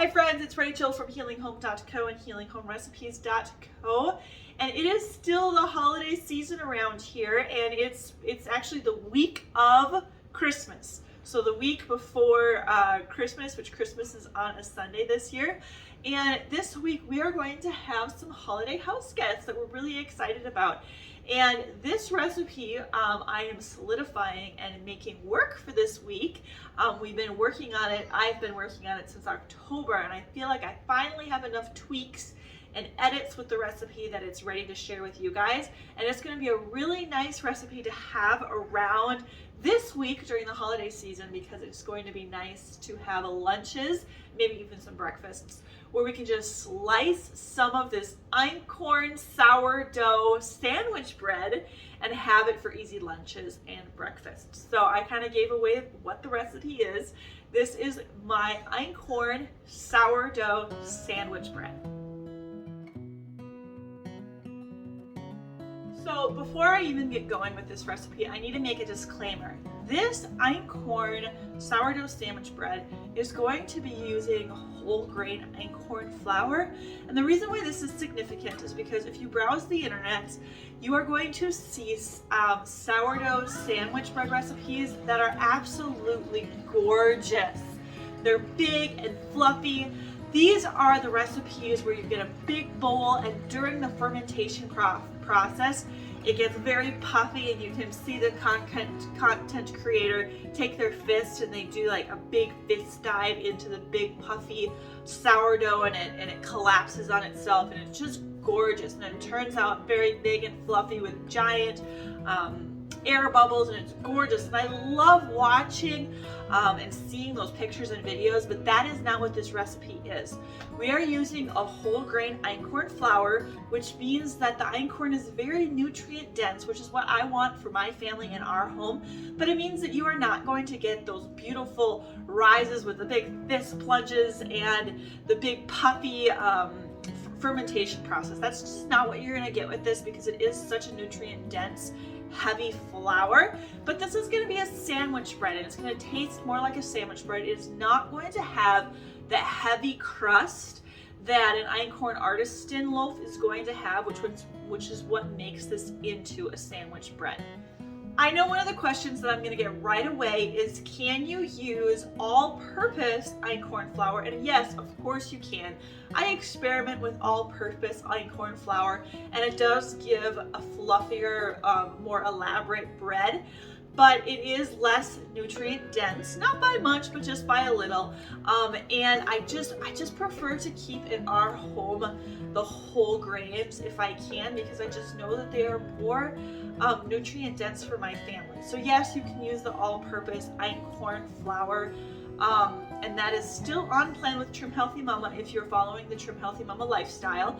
Hi friends, it's Rachel from healinghome.co and healinghomerecipes.co, and it is still the holiday season around here, and it's actually the week of Christmas. So the week before Christmas, which Christmas is on a Sunday this year. And this week we are going to have some holiday house guests that we're really excited about. And this recipe I am solidifying and making work for this week. We've been working on it. I've been working on it since October, and I feel like I finally have enough tweaks and edits with the recipe that it's ready to share with you guys. And it's going to be a really nice recipe to have around this week during the holiday season, because it's going to be nice to have lunches, maybe even some breakfasts, where we can just slice some of this Einkorn sourdough sandwich bread and have it for easy lunches and breakfasts. So I kind of gave away what the recipe is. This is my Einkorn sourdough sandwich bread. So before I even get going with this recipe, I need to make a disclaimer. This Einkorn sourdough sandwich bread is going to be using whole grain einkorn flour. And the reason why this is significant is because if you browse the internet, you are going to see sourdough sandwich bread recipes that are absolutely gorgeous. They're big and fluffy. These are the recipes where you get a big bowl, and during the fermentation process, it gets very puffy, and you can see the content creator take their fist and they do like a big fist dive into the big puffy sourdough, and it collapses on itself, and it's just gorgeous, and it turns out very big and fluffy with giant air bubbles, and it's gorgeous. And I love watching and seeing those pictures and videos, but that is not what this recipe is. We are using a whole grain einkorn flour, which means that the einkorn is very nutrient dense, which is what I want for my family in our home. But it means that you are not going to get those beautiful rises with the big fist plunges and the big puffy fermentation process. That's just not what you're going to get with this, because it is such a nutrient dense heavy flour. But this is going to be a sandwich bread, and it's going to taste more like a sandwich bread. It is not going to have the heavy crust that an einkorn artisan loaf is going to have, which is what makes this into a sandwich bread. I know one of the questions that I'm going to get right away is, can you use all-purpose einkorn flour? And yes, of course you can. I experiment with all-purpose einkorn flour, and it does give a fluffier, more elaborate bread, but it is less nutrient dense, not by much, but just by a little. And I just prefer to keep in our home the whole grains if I can, because I just know that they are more nutrient dense for my family. So yes, you can use the all-purpose einkorn flour, and that is still on plan with Trim Healthy Mama if you're following the Trim Healthy Mama lifestyle.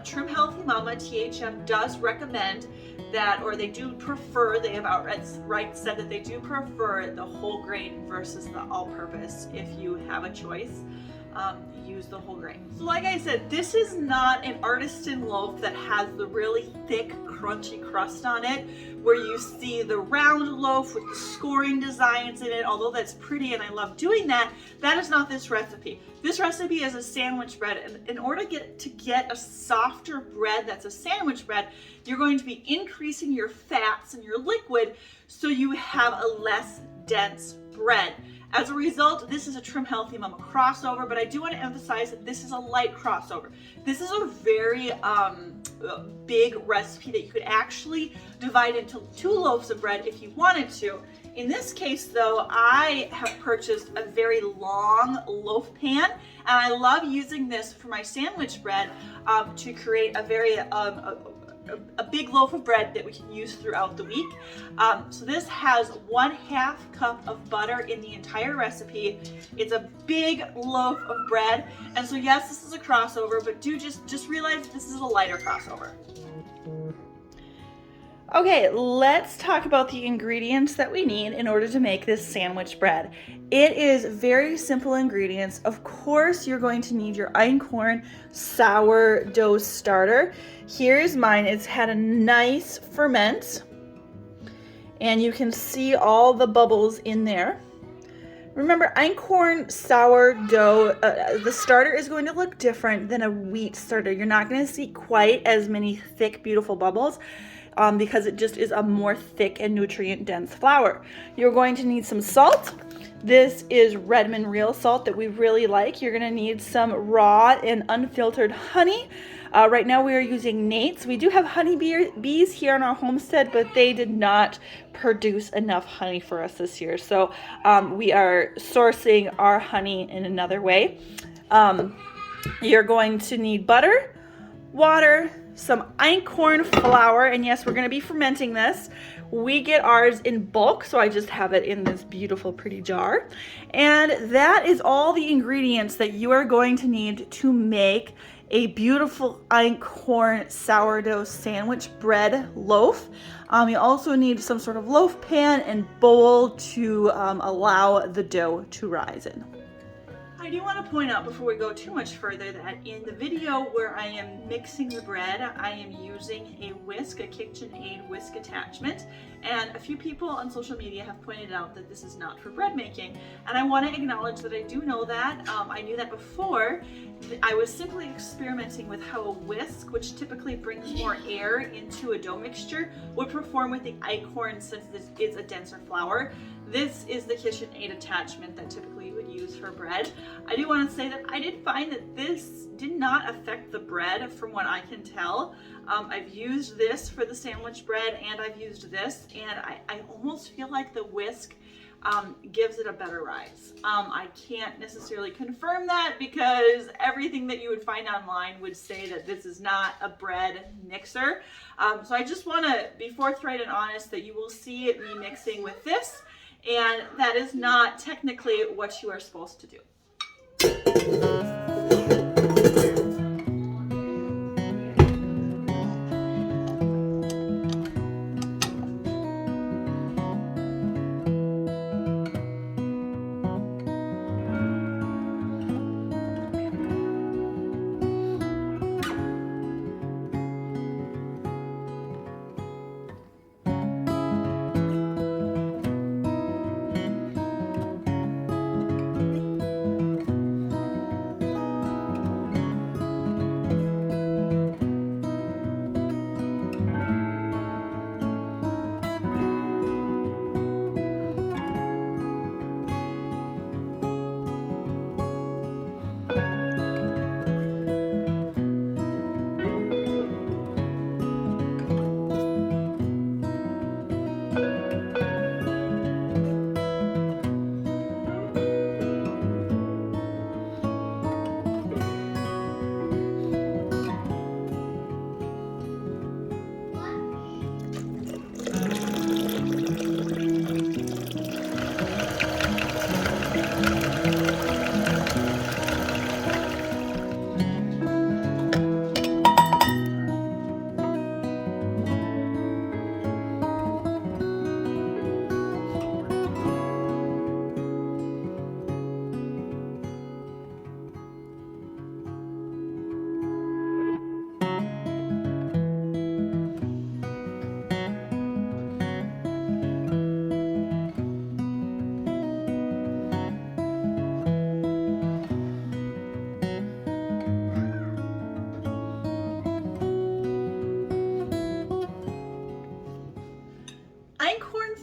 Trim Healthy Mama, THM, does recommend that, or they do prefer, they have outright said that they do prefer the whole grain versus the all-purpose. If you have a choice, use the whole grain. So like I said, this is not an artisan loaf that has the really thick, crunchy crust on it, where you see the round loaf with the scoring designs in it. Although that's pretty and I love doing that, that is not this recipe. This recipe is a sandwich bread, and in order to get a softer bread that's a sandwich bread, you're going to be increasing your fats and your liquid so you have a less dense bread. As a result, this is a Trim Healthy Mama crossover, but I do want to emphasize that this is a light crossover. This is a very big recipe that you could actually divide into 2 loaves of bread if you wanted to. In this case, though, I have purchased a very long loaf pan, and I love using this for my sandwich bread to create a very a big loaf of bread that we can use throughout the week. So this has 1/2 cup of butter in the entire recipe. It's a big loaf of bread, and so yes, this is a crossover, but do just realize this is a lighter crossover. Okay, let's talk about the ingredients that we need in order to make this sandwich bread. It is very simple ingredients. Of course, you're going to need your einkorn sourdough starter. Here's mine. It's had a nice ferment, and you can see all the bubbles in there. Remember, einkorn sourdough, the starter is going to look different than a wheat starter. You're not going to see quite as many thick, beautiful bubbles because it just is a more thick and nutrient-dense flour. You're going to need some salt. This is Redmond real salt that we really like. You're going to need some raw and unfiltered honey. Right now we are using Nate's. We do have honey bees here on our homestead, but they did not produce enough honey for us this year. So we are sourcing our honey in another way. You're going to need butter, water, some einkorn flour, and yes, we're going to be fermenting this. We get ours in bulk, so I just have it in this beautiful, pretty jar. And that is all the ingredients that you are going to need to make a beautiful einkorn sourdough sandwich bread loaf. You also need some sort of loaf pan and bowl to allow the dough to rise in. I do want to point out before we go too much further that in the video where I am mixing the bread, I am using a whisk, a KitchenAid whisk attachment, and a few people on social media have pointed out that this is not for bread making, and I want to acknowledge that I do know that. I knew that before. I was simply experimenting with how a whisk, which typically brings more air into a dough mixture, would perform with the einkorn since this is a denser flour. This is the KitchenAid attachment that typically you would use for bread. I do want to say that I did find that this did not affect the bread from what I can tell. I've used this for the sandwich bread and I've used this, and I almost feel like the whisk gives it a better rise. I can't necessarily confirm that because everything that you would find online would say that this is not a bread mixer. So I just want to be forthright and honest that you will see me mixing with this, and that is not technically what you are supposed to do.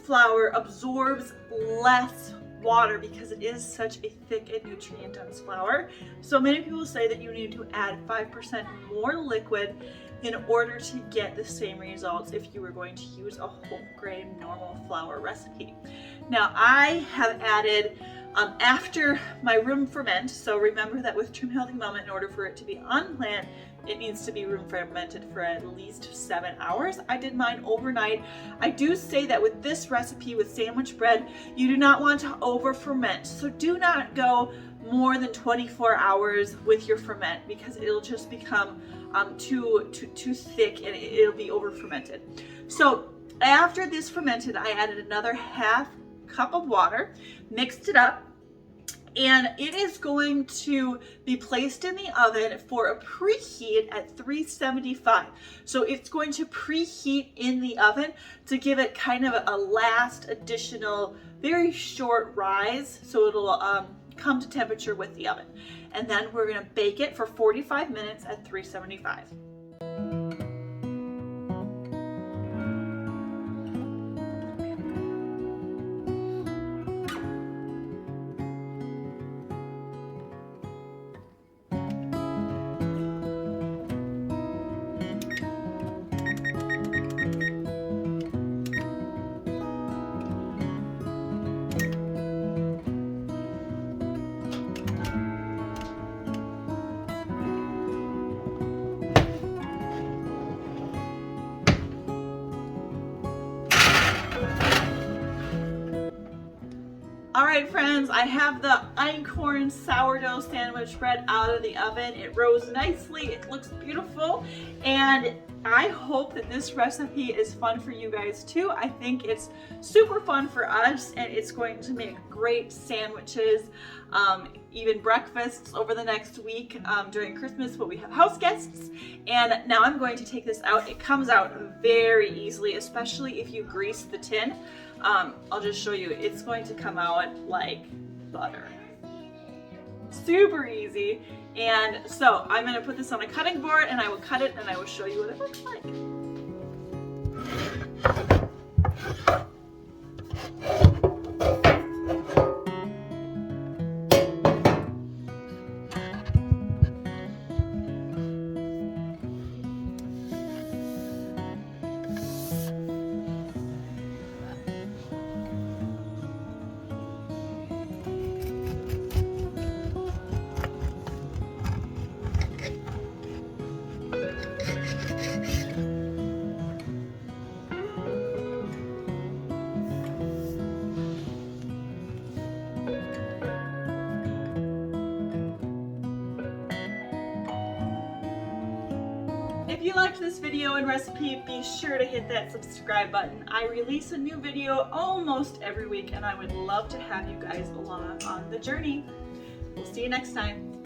Flour absorbs less water because it is such a thick and nutrient-dense flour. So many people say that you need to add 5% more liquid in order to get the same results if you were going to use a whole grain normal flour recipe. Now I have added after my room ferment, so remember that with Trim Healthy Mama, in order for it to be on plant, it needs to be room fermented for at least 7 hours. I did mine overnight. I do say that with this recipe with sandwich bread, you do not want to over ferment. So do not go more than 24 hours with your ferment because it'll just become too thick and it'll be over fermented. So after this fermented, I added another half cup of water, mixed it up, and it is going to be placed in the oven for a preheat at 375. So it's going to preheat in the oven to give it kind of a last additional very short rise, so it'll come to temperature with the oven. And then we're going to bake it for 45 minutes at 375. All right, friends, I have the Einkorn sourdough sandwich bread out of the oven. It rose nicely, it looks beautiful, and I hope that this recipe is fun for you guys too. I think it's super fun for us, and it's going to make great sandwiches, even breakfasts over the next week during Christmas when we have house guests. And now I'm going to take this out. It comes out very easily, especially if you grease the tin. I'll just show you. It's going to come out like butter. Super easy. And so I'm going to put this on a cutting board and I will cut it and I will show you what it looks like. If you liked this video and recipe, be sure to hit that subscribe button. I release a new video almost every week and I would love to have you guys along on the journey. We'll see you next time.